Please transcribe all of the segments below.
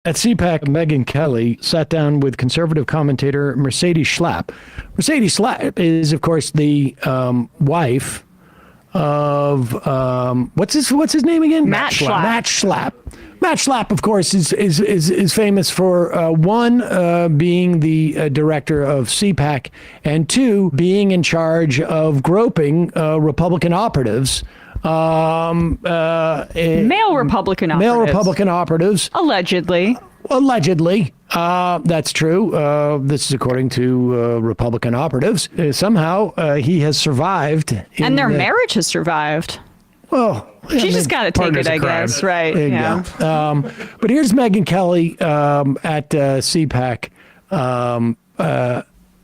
At CPAC, Megyn Kelly sat down with conservative commentator Mercedes Schlapp. Mercedes Schlapp is, of course, the wife of what's his name again? Matt Schlapp. Matt Schlapp. Matt Schlapp, of course, is famous for one, being the director of CPAC, and two, being in charge of groping Republican operatives. Male Republican operatives. Allegedly. That's true. This is according to Republican operatives. Somehow he has survived. And their marriage has survived. Well, she's just got to take it, I guess. Right. Yeah. But here's Megyn Kelly at CPAC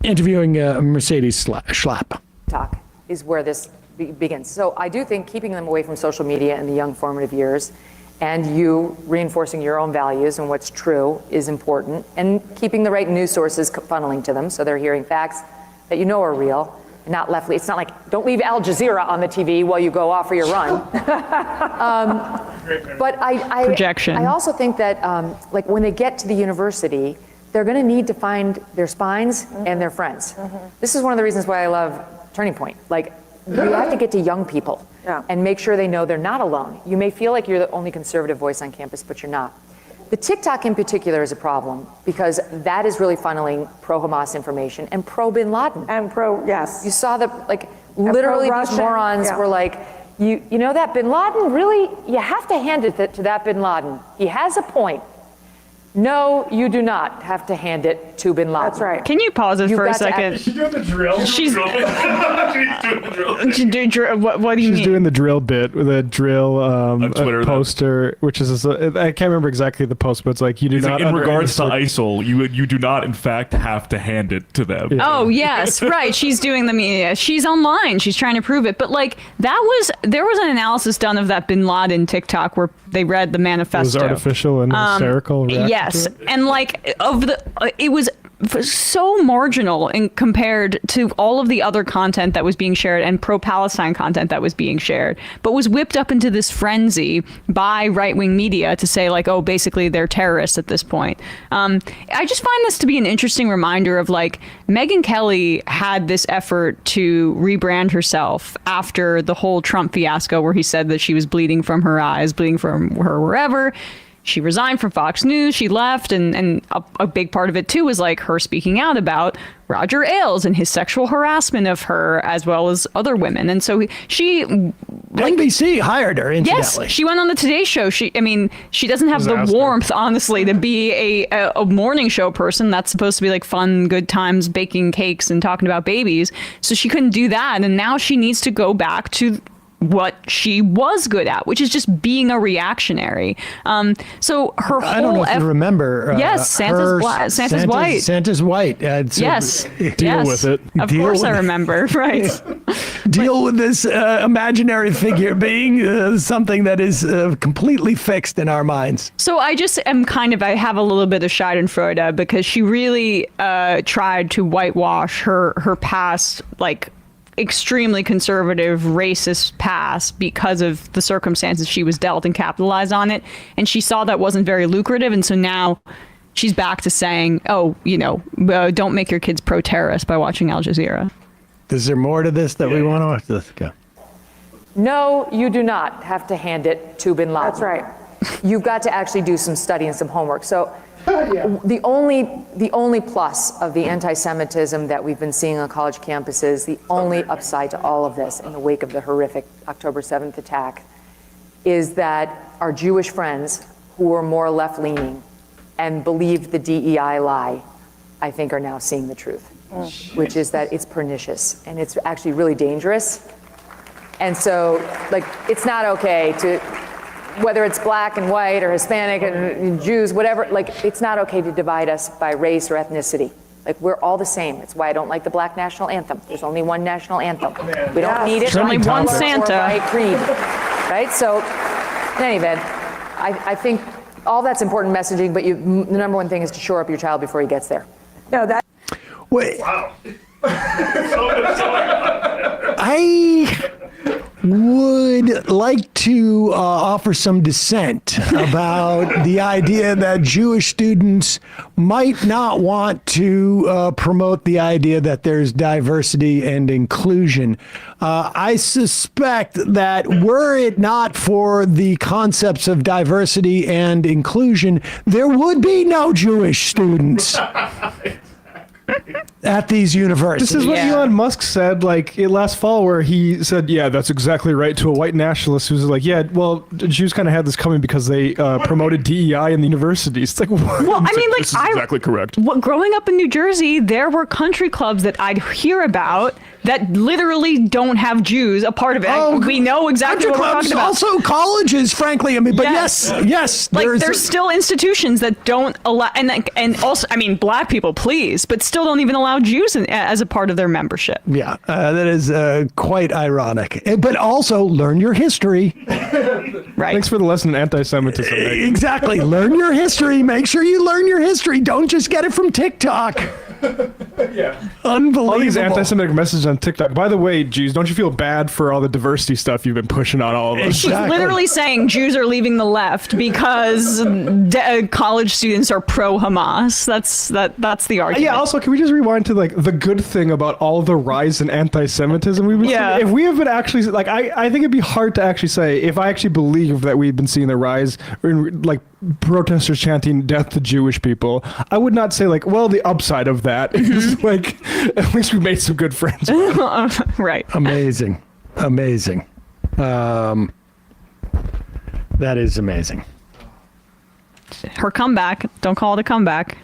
interviewing Mercedes Schlapp. Talk is where this begins. So I do think keeping them away from social media in the young formative years and you reinforcing your own values and what's true is important, and keeping the right news sources funneling to them so they're hearing facts that you know are real, not left. It's not like, don't leave Al Jazeera on the TV while you go off for your run. But I also think that like when they get to the university, they're going to need to find their spines and their friends. This is one of the reasons why I love Turning Point. Like, you have to get to young people and make sure they know they're not alone. You may feel like you're the only conservative voice on campus, but you're not. The TikTok in particular is a problem because that is really funneling pro-Hamas information and pro-Bin Laden. And yes. You saw that, like, literally these morons were like, you know that Bin Laden, really, you have to hand it to that Bin Laden. He has a point. No, you do not have to hand it to Bin Laden. That's right. Can you pause it for a second? Is she doing the drill? She's doing the drill. She's doing drill. What do you mean? She's doing the drill bit with a drill Twitter, poster, which is I can't remember exactly the post, but it's like you do not. In regards to ISIL, you do not, in fact, have to hand it to them. Yeah. Oh yes, right. She's doing the media. She's online. She's trying to prove it. But like there was an analysis done of that Bin Laden TikTok where they read the manifesto. It was artificial and hysterical. Yes, and like it was so marginal in compared to all of the other content that was being shared and pro-Palestine content that was being shared, but was whipped up into this frenzy by right-wing media to say like, oh, basically they're terrorists at this point. I just find this to be an interesting reminder of like Megyn Kelly had this effort to rebrand herself after the whole Trump fiasco where he said that she was bleeding from her eyes, bleeding from her wherever. She resigned from Fox News. She left. And a big part of it, too, was like her speaking out about Roger Ailes and his sexual harassment of her as well as other women. And so she NBC hired her, incidentally. Yes, she went on the Today Show. She doesn't have the warmth, honestly, to be a morning show person. That's supposed to be like fun, good times, baking cakes and talking about babies. So she couldn't do that. And now she needs to go back to what she was good at, which is just being a reactionary. So her whole I don't know if you remember. Yes, Santa's white. Santa's white. Yes. Deal with it. Of course I remember. Right. Deal with this imaginary figure being something that is completely fixed in our minds. So I just am I have a little bit of Schadenfreude because she really tried to whitewash her past, like, extremely conservative, racist past because of the circumstances she was dealt and capitalized on it. And she saw that wasn't very lucrative. And so now she's back to saying, oh, don't make your kids pro-terrorist by watching Al Jazeera. Is there more to this that we want to watch? Let's go. No, you do not have to hand it to Bin Laden. That's right. You've got to actually do some study and some homework. So the only plus of the anti-Semitism that we've been seeing on college campuses, the only upside to all of this in the wake of the horrific October 7th attack, is that our Jewish friends who were more left-leaning and believed the DEI lie, I think are now seeing the truth, which is that it's pernicious and it's actually really dangerous. And so, like, it's not okay to, whether it's black and white or Hispanic and Jews, whatever, like, it's not okay to divide us by race or ethnicity. Like, we're all the same. It's why I don't like the Black National Anthem. There's only one national anthem. We don't need it. There's only one Santa. Or by creed, right? So, in any event, I think all that's important messaging, but the number one thing is to shore up your child before he gets there. No, that. Wait. Wow. would like to offer some dissent about the idea that Jewish students might not want to promote the idea that there's diversity and inclusion. I suspect that were it not for the concepts of diversity and inclusion, there would be no Jewish students at these universities. This is what Yeah. Elon Musk said, like last fall, where he said, "Yeah, that's exactly right," to a white nationalist who's like, "Yeah, well, Jews kind of had this coming because they promoted DEI in the universities." It's like, what? Well, I mean, like, This is exactly correct. growing up in New Jersey, there were country clubs that I'd hear about that literally don't have Jews a part of it. We know exactly what we're clubs, talking about. also colleges, frankly. I mean, but yes, Like there's there's still institutions that don't allow, and also, I mean, black people, please, but still don't even allow Jews as a part of their membership. yeah, that is quite ironic. But also learn your history. Right. Thanks for the lesson in anti-Semitism. Megyn. Exactly. Learn your history. Make sure you learn your history. Don't just get it from TikTok. Yeah. Unbelievable. All these anti-Semitic messages on TikTok. By the way, Jews, don't you feel bad for all the diversity stuff you've been pushing on all of us? He's Exactly. literally saying Jews are leaving the left because college students are pro-Hamas. That's the argument. Yeah. Also, can we just rewind to like the good thing about all the rise in anti-Semitism we've been Yeah. seeing? If we have been actually like, I think it'd be hard to actually say if I actually believe that we've been seeing the rise in like protesters chanting "death to Jewish people." I would not say like, well, the upside of that is like at least we made some good friends. Right. Amazing. That is amazing. Her comeback. Don't call it a comeback.